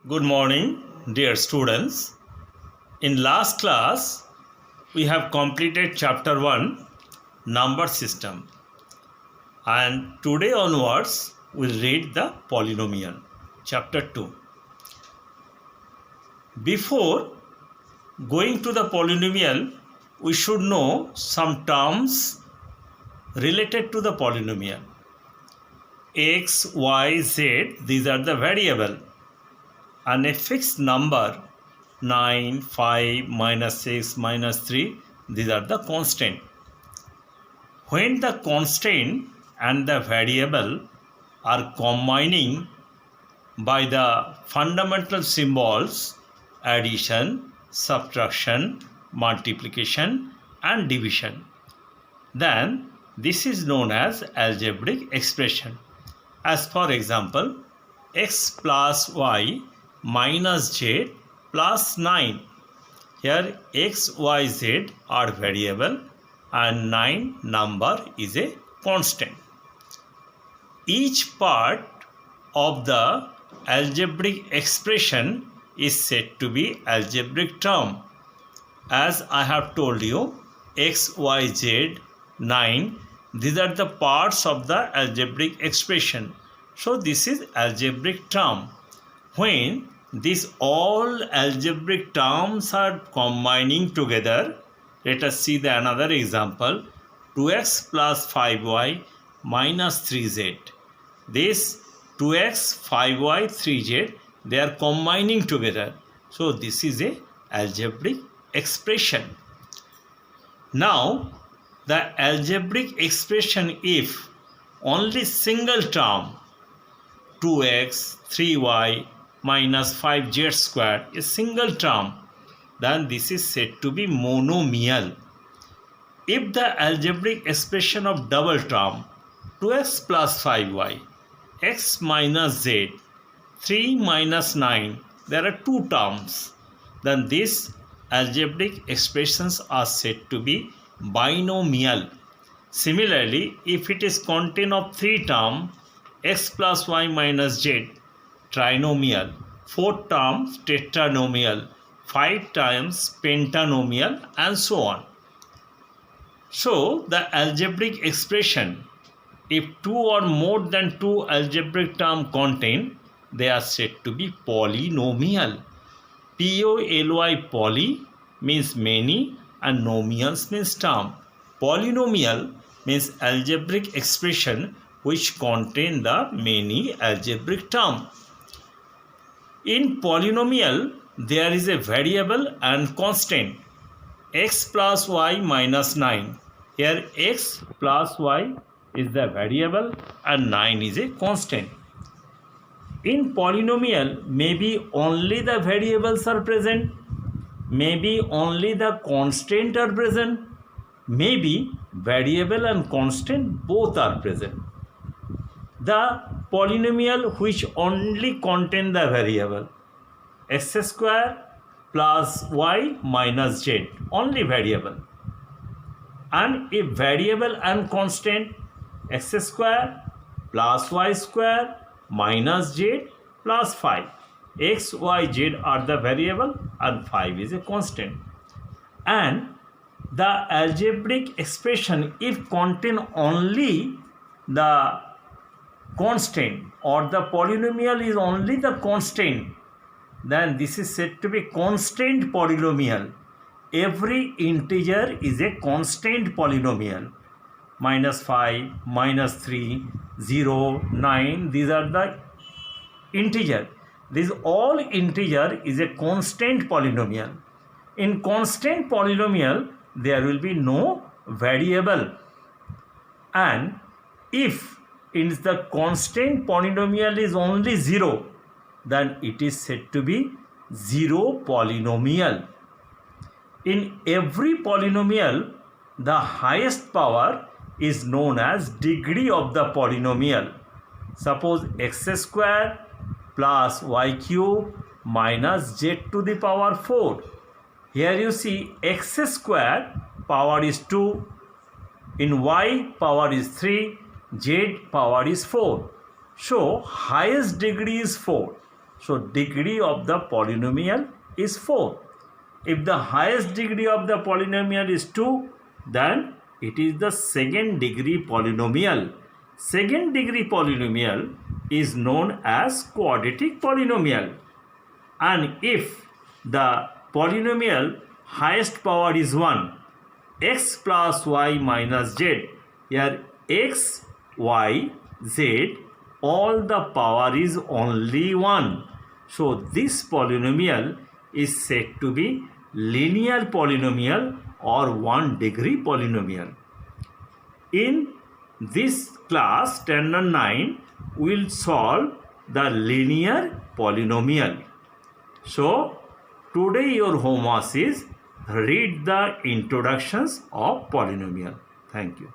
Good morning, dear students. In last class, we have completed chapter 1, number system. And today onwards, we'll read the polynomial, chapter 2. Before going to the polynomial, we should know some terms related to the polynomial. X, Y, Z, these are the variable. And a fixed number 9, 5, minus 6, minus 3, these are the constant. When the constant and the variable are combining by the fundamental symbols addition, subtraction, multiplication and division, then this is known as algebraic expression. As for example, x plus y minus z plus 9. Here x, y, z are variable and 9 number is a constant. Each part of the algebraic expression is said to be algebraic term. As I have told you, x, y, z, 9, these are the parts of the algebraic expression. So this is algebraic term. When these all algebraic terms are combining together, let us see the another example. 2x plus 5y minus 3z. This 2x, 5y, 3z, they are combining together. So this is a algebraic expression. Now the algebraic expression if only single term 2x, 3y minus 5z squared, a single term, then this is said to be monomial. If the algebraic expression of double term 2x plus 5y, x minus z, 3 minus 9, there are two terms, then these algebraic expressions are said to be binomial. Similarly, if it is contained of three terms, x plus y minus z, trinomial, 4 terms tetranomial, 5 times pentanomial and so on. So the algebraic expression, if two or more than two algebraic terms contain, they are said to be polynomial. P-O-L-Y, poly means many and nomials means term. Polynomial means algebraic expression which contain the many algebraic term. In polynomial, there is a variable and constant. X plus y minus 9. Here x plus y is the variable and 9 is a constant. In polynomial, maybe only the variables are present, maybe only the constant are present, maybe variable and constant both are present. The polynomial which only contain the variable x square plus y minus z, only variable, and a variable and constant x square plus y square minus z plus 5. X, y, z are the variable and 5 is a constant. And the algebraic expression if contain only the constant or the polynomial is only the constant, then this is said to be constant polynomial. Every integer is a constant polynomial. Minus 5, minus 3, 0, 9, these are the integer. This all integer is a constant polynomial. In constant polynomial, there will be no variable. And if in the constant polynomial is only 0, then it is said to be zero polynomial. In every polynomial, the highest power is known as degree of the polynomial. Suppose x square plus y cube minus z to the power 4. Here you see x square power is 2, in y power is 3, z power is 4. So highest degree is 4. So degree of the polynomial is 4. If the highest degree of the polynomial is 2, then it is the second degree polynomial. Second degree polynomial is known as quadratic polynomial. And if the polynomial highest power is 1, x plus y minus z, here x, y, z, all the power is only 1. So this polynomial is said to be linear polynomial or 1 degree polynomial. In this class 10 and 9, we will solve the linear polynomial. So today your homework is read the introductions of polynomial. Thank you.